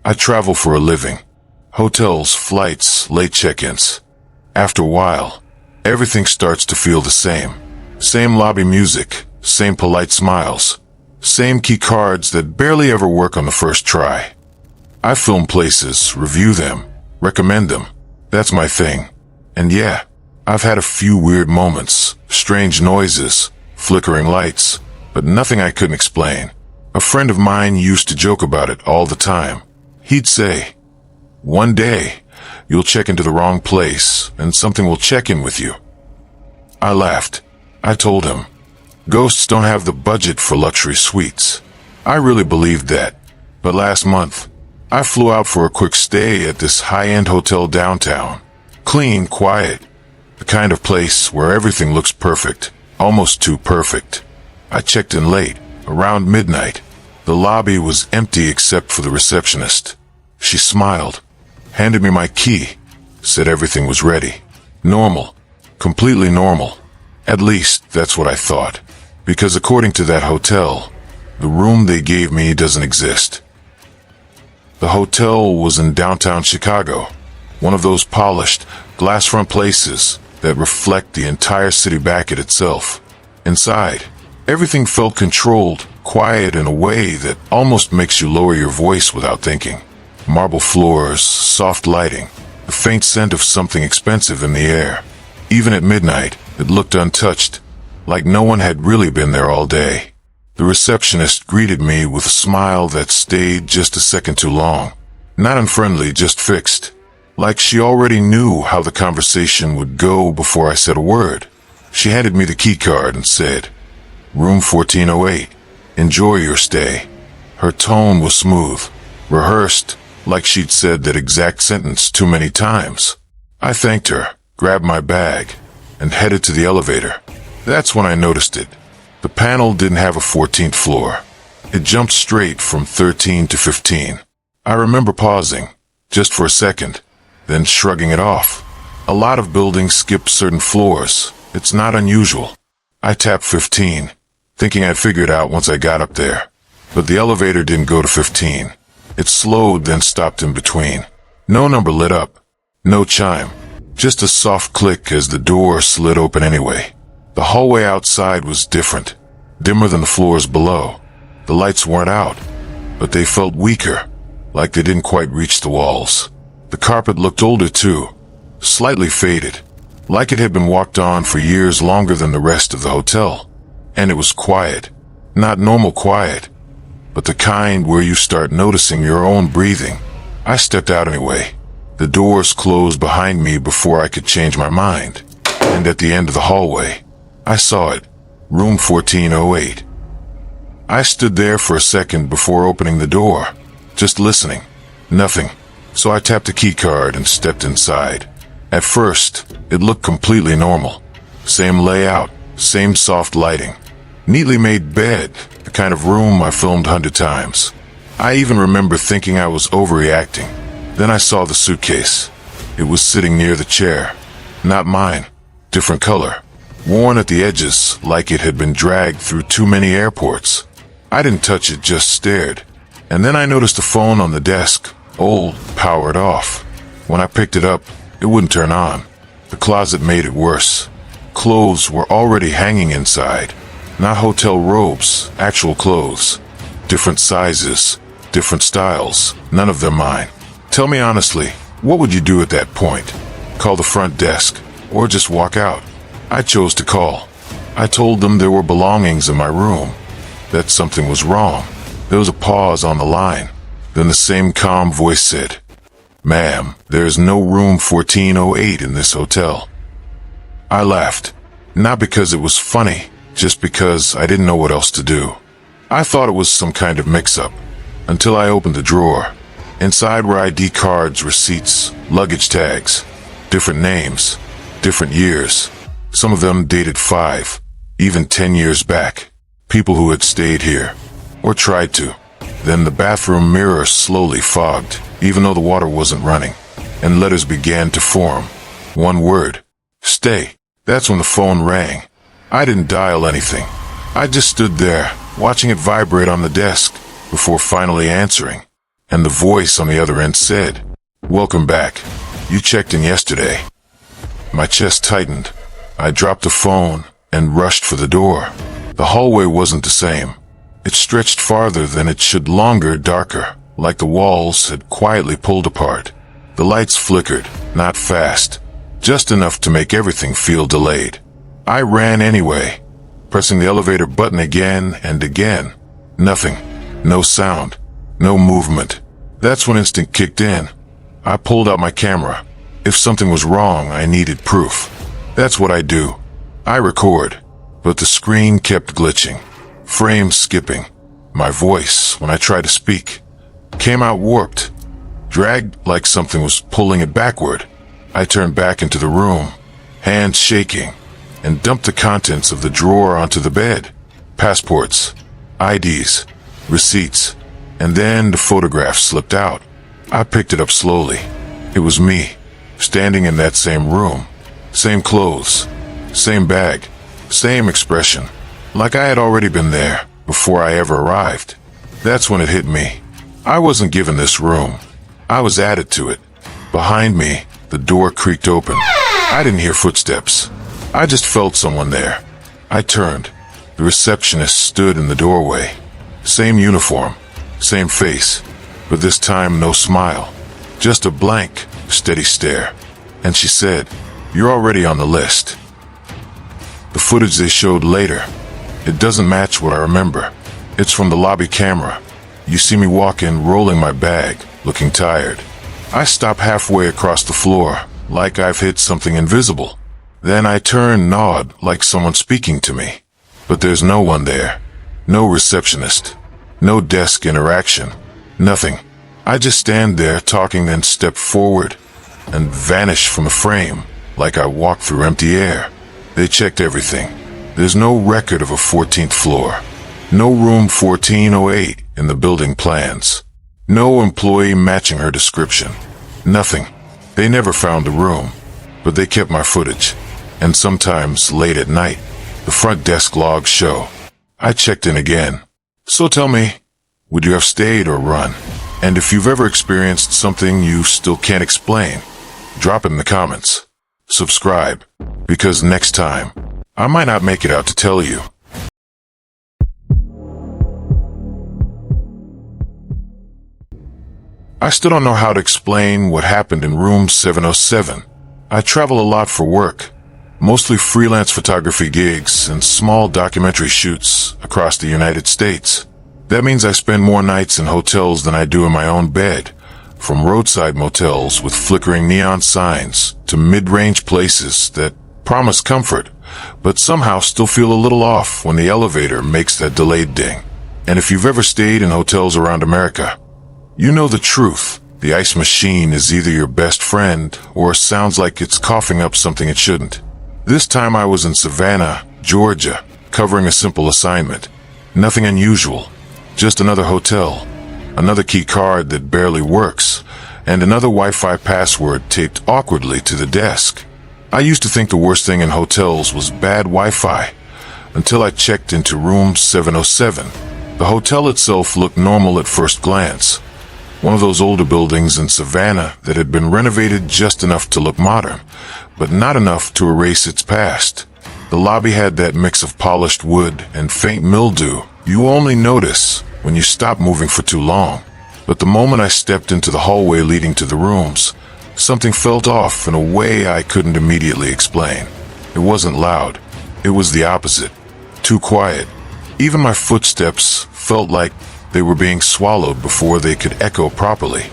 I travel for a living. Hotels, flights, late check-ins. After a while, everything starts to feel the same. Same lobby music, same polite smiles, same key cards that barely ever work on the first try. I film places, review them, recommend them. That's my thing. And yeah, I've had a few weird moments, strange noises, flickering lights, but nothing I couldn't explain. A friend of mine used to joke about it all the time. He'd say, "One day, you'll check into the wrong place, and something will check in with you." I laughed. I told him, ghosts don't have the budget for luxury suites. I really believed that. But last month, I flew out for a quick stay at this high-end hotel downtown. Clean, quiet. The kind of place where everything looks perfect, almost too perfect. I checked in late, around midnight. The lobby was empty except for the receptionist. She smiled, handed me my key, said everything was ready. Normal. Completely normal. At least, that's what I thought. Because according to that hotel, the room they gave me doesn't exist. The hotel was in downtown Chicago, one of those polished, glass-front places that reflect the entire city back at itself. Inside, everything felt controlled, quiet in a way that almost makes you lower your voice without thinking. Marble floors, soft lighting, the faint scent of something expensive in the air. Even at midnight, it looked untouched, like no one had really been there all day. The receptionist greeted me with a smile that stayed just a second too long. Not unfriendly, just fixed. Like she already knew how the conversation would go before I said a word. She handed me the key card and said, "Room 1408. Enjoy your stay." Her tone was smooth, rehearsed, like she'd said that exact sentence too many times. I thanked her, grabbed my bag, and headed to the elevator. That's when I noticed it. The panel didn't have a 14th floor. It jumped straight from 13 to 15. I remember pausing, just for a second, then shrugging it off. A lot of buildings skip certain floors. It's not unusual. I tapped 15, thinking I'd figure it out once I got up there. But the elevator didn't go to 15. It slowed, then stopped in between. No number lit up. No chime. Just a soft click as the door slid open anyway. The hallway outside was different, dimmer than the floors below. The lights weren't out, but they felt weaker, like they didn't quite reach the walls. The carpet looked older too, slightly faded, like it had been walked on for years longer than the rest of the hotel. And it was quiet. Not normal quiet, but the kind where you start noticing your own breathing. I stepped out anyway. The doors closed behind me before I could change my mind. And at the end of the hallway, I saw it. Room 1408. I stood there for a second before opening the door, just listening. Nothing. So I tapped the key card and stepped inside. At first, it looked completely normal. Same layout, same soft lighting. Neatly made bed, the kind of room I filmed 100 times. I even remember thinking I was overreacting. Then I saw the suitcase. It was sitting near the chair. Not mine. Different color. Worn at the edges, like it had been dragged through too many airports. I didn't touch it, just stared. And then I noticed the phone on the desk. Old, powered off. When I picked it up, it wouldn't turn on. The closet made it worse. Clothes were already hanging inside. Not hotel robes, actual clothes. Different sizes, different styles, none of them mine. Tell me honestly, what would you do at that point? Call the front desk, or just walk out? I chose to call. I told them there were belongings in my room, that something was wrong. There was a pause on the line. Then the same calm voice said, "Ma'am, there is no room 1408 in this hotel." I laughed. Not because it was funny, just because I didn't know what else to do. I thought it was some kind of mix-up, until I opened the drawer. Inside were ID cards, receipts, luggage tags, different names, different years. Some of them dated 5, even 10 years back. People who had stayed here, or tried to. Then the bathroom mirror slowly fogged, even though the water wasn't running, and letters began to form. One word. Stay. That's when the phone rang. I didn't dial anything. I just stood there, watching it vibrate on the desk, before finally answering. and the voice on the other end said, "Welcome back. You checked in yesterday." My chest tightened. I dropped the phone and rushed for the door. The hallway wasn't the same. It stretched farther than it should, longer, darker, like the walls had quietly pulled apart. The lights flickered, not fast, just enough to make everything feel delayed. I ran anyway, pressing the elevator button again and again. Nothing. No sound. No movement. That's when instinct kicked in. I pulled out my camera. If something was wrong, I needed proof. That's what I do. I record. But the screen kept glitching. Frames skipping. My voice, when I tried to speak, came out warped, dragged like something was pulling it backward. I turned back into the room, hands shaking, and dumped the contents of the drawer onto the bed. Passports, IDs, receipts, and then the photograph slipped out. I picked it up slowly. It was me, standing in that same room. Same clothes, same bag, same expression, like I had already been there before I ever arrived. That's when it hit me. I wasn't given this room. I was added to it. Behind me, the door creaked open. I didn't hear footsteps. I just felt someone there. I turned. The receptionist stood in the doorway. Same uniform, same face, but this time no smile. Just a blank, steady stare. And she said, "You're already on the list." The footage they showed later, it doesn't match what I remember. It's from the lobby camera. You see me walk in, rolling my bag, looking tired. I stop halfway across the floor, like I've hit something invisible. Then I turn, nod, like someone speaking to me. But there's no one there. No receptionist. No desk interaction. Nothing. I just stand there talking, then step forward and vanish from the frame, like I walked through empty air. They checked everything. There's no record of a 14th floor. No room 1408 in the building plans. No employee matching her description. Nothing. They never found the room, but they kept my footage. And sometimes late at night, the front desk logs show. I checked in again. So tell me, would you have stayed or run? And if you've ever experienced something you still can't explain, drop it in the comments. Subscribe, because next time, I might not make it out to tell you. I still don't know how to explain what happened in room 707. I travel a lot for work, mostly freelance photography gigs and small documentary shoots across the United States. That means I spend more nights in hotels than I do in my own bed, from roadside motels with flickering neon signs to mid-range places that promise comfort, but somehow still feel a little off when the elevator makes that delayed ding. And if you've ever stayed in hotels around America, you know the truth. The ice machine is either your best friend or sounds like it's coughing up something it shouldn't. This time I was in Savannah, Georgia, covering a simple assignment. Nothing unusual, just another hotel, another key card that barely works, and another Wi-Fi password taped awkwardly to the desk. I used to think the worst thing in hotels was bad Wi-Fi, until I checked into room 707. The hotel itself looked normal at first glance. One of those older buildings in Savannah that had been renovated just enough to look modern, but not enough to erase its past. The lobby had that mix of polished wood and faint mildew you only notice when you stop moving for too long. But the moment I stepped into the hallway leading to the rooms, something felt off in a way I couldn't immediately explain. It wasn't loud. It was the opposite. Too quiet. Even my footsteps felt like they were being swallowed before they could echo properly.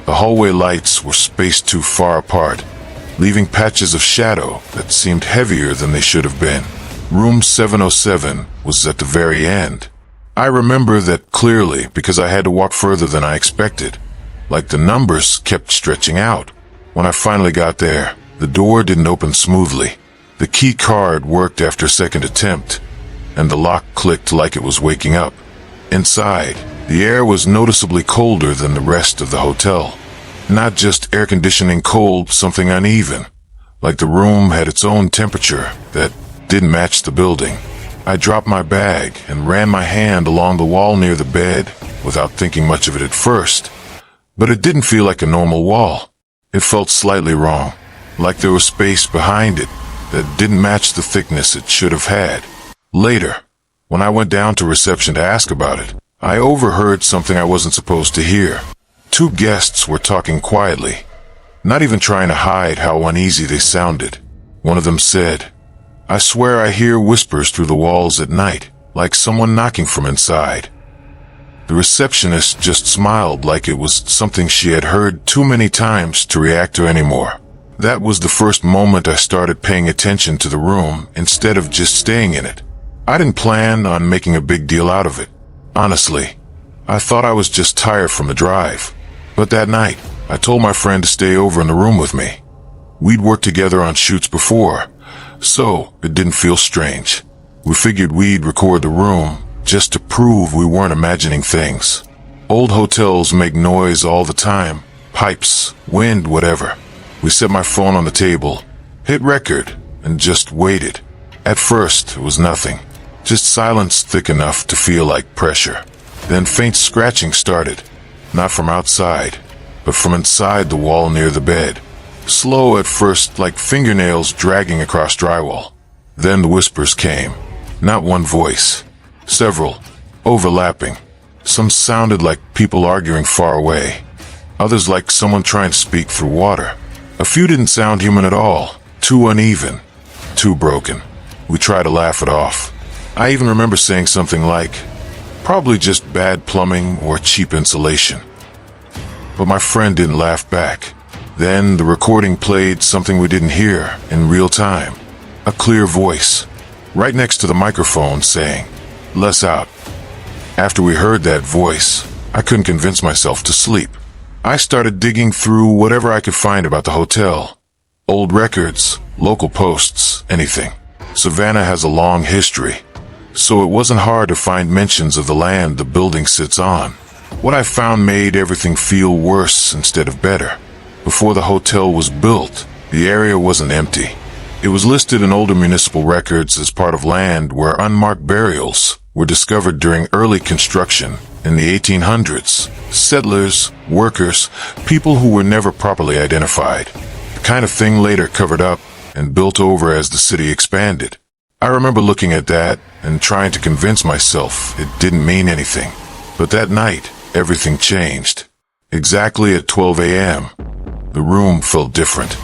The hallway lights were spaced too far apart, leaving patches of shadow that seemed heavier than they should have been. Room 707 was at the very end. I remember that clearly because I had to walk further than I expected, like the numbers kept stretching out. When I finally got there, the door didn't open smoothly. The key card worked after a second attempt, and the lock clicked like it was waking up. Inside, the air was noticeably colder than the rest of the hotel. Not just air conditioning cold, something uneven, like the room had its own temperature that didn't match the building. I dropped my bag and ran my hand along the wall near the bed without thinking much of it at first. But it didn't feel like a normal wall. It felt slightly wrong, like there was space behind it that didn't match the thickness it should have had. Later, when I went down to reception to ask about it, I overheard something I wasn't supposed to hear. Two guests were talking quietly, not even trying to hide how uneasy they sounded. One of them said, "I swear I hear whispers through the walls at night, like someone knocking from inside." The receptionist just smiled like it was something she had heard too many times to react to anymore. That was the first moment I started paying attention to the room instead of just staying in it. I didn't plan on making a big deal out of it. Honestly, I thought I was just tired from the drive. But that night, I told my friend to stay over in the room with me. We'd worked together on shoots before, so it didn't feel strange. We figured we'd record the room just to prove we weren't imagining things. Old hotels make noise all the time. Pipes, wind, whatever. We set my phone on the table, hit record, and just waited. At first, it was nothing. Just silence thick enough to feel like pressure. Then faint scratching started. Not from outside, but from inside the wall near the bed. Slow at first, like fingernails dragging across drywall. Then the whispers came. Not one voice. Several, overlapping. Some sounded like people arguing far away. Others like someone trying to speak through water. A few didn't sound human at all. Too uneven. Too broken. We tried to laugh it off. I even remember saying something like, "Probably just bad plumbing or cheap insulation." But my friend didn't laugh back. Then the recording played something we didn't hear in real time. A clear voice, right next to the microphone, saying, "Less out." After we heard that voice, I couldn't convince myself to sleep. I started digging through whatever I could find about the hotel. Old records, local posts, anything. Savannah has a long history, so it wasn't hard to find mentions of the land the building sits on. What I found made everything feel worse instead of better. Before the hotel was built, the area wasn't empty. It was listed in older municipal records as part of land where unmarked burials were discovered during early construction in the 1800s. Settlers, workers, people who were never properly identified. The kind of thing later covered up and built over as the city expanded. I remember looking at that and trying to convince myself it didn't mean anything. But that night, everything changed. Exactly at 12 a.m., the room felt different.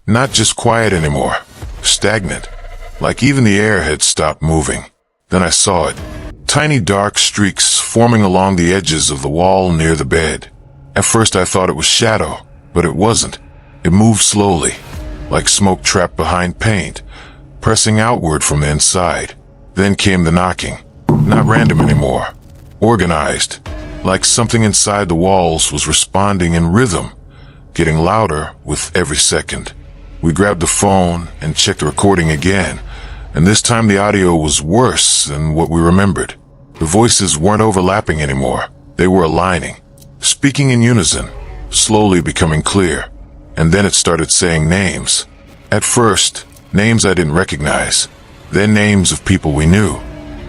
Not just quiet anymore. Stagnant. Like even the air had stopped moving. Then I saw it. Tiny dark streaks forming along the edges of the wall near the bed. At first I thought it was shadow, but it wasn't. It moved slowly, like smoke trapped behind paint, pressing outward from the inside. Then came the knocking. Not random anymore. Organized. Like something inside the walls was responding in rhythm, getting louder with every second. We grabbed the phone and checked the recording again, and this time the audio was worse than what we remembered. The voices weren't overlapping anymore. They were aligning, speaking in unison, slowly becoming clear. And then it started saying names. At first, names I didn't recognize. Then names of people we knew.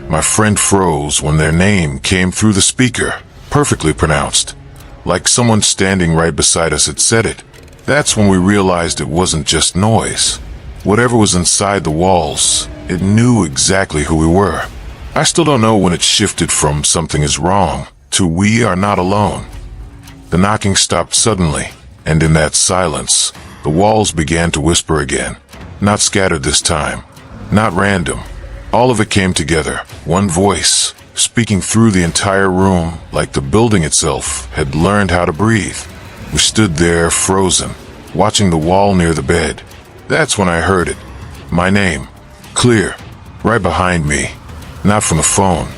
My friend froze when their name came through the speaker, perfectly pronounced, like someone standing right beside us had said it. That's when we realized it wasn't just noise. Whatever was inside the walls, it knew exactly who we were. I still don't know when it shifted from "something is wrong" to "we are not alone." The knocking stopped suddenly, and in that silence, the walls began to whisper again. Not scattered this time. Not random. All of it came together, one voice, speaking through the entire room like the building itself had learned how to breathe. We stood there frozen, watching the wall near the bed. That's when I heard it. My name. Clear. Right behind me. Not from the phone.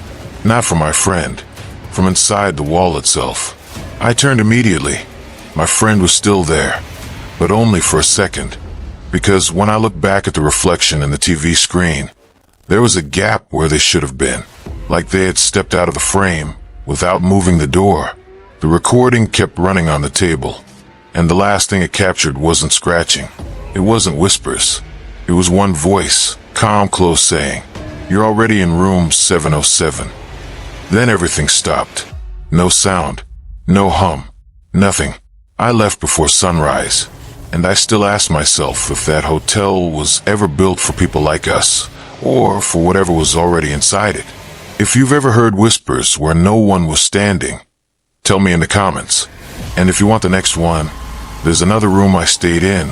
Not from my friend. From inside the wall itself. I turned immediately. My friend was still there, but only for a second. Because when I looked back at the reflection in the TV screen, there was a gap where they should have been. Like they had stepped out of the frame without moving the door. The recording kept running on the table, and the last thing it captured wasn't scratching. It wasn't whispers. It was one voice, calm, close, saying, "You're already in room 707. Then everything stopped. No sound. No hum. Nothing. I left before sunrise, and I still ask myself if that hotel was ever built for people like us, or for whatever was already inside it. If you've ever heard whispers where no one was standing, tell me in the comments. And if you want the next one, there's another room I stayed in,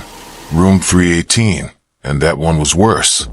room 318, and that one was worse.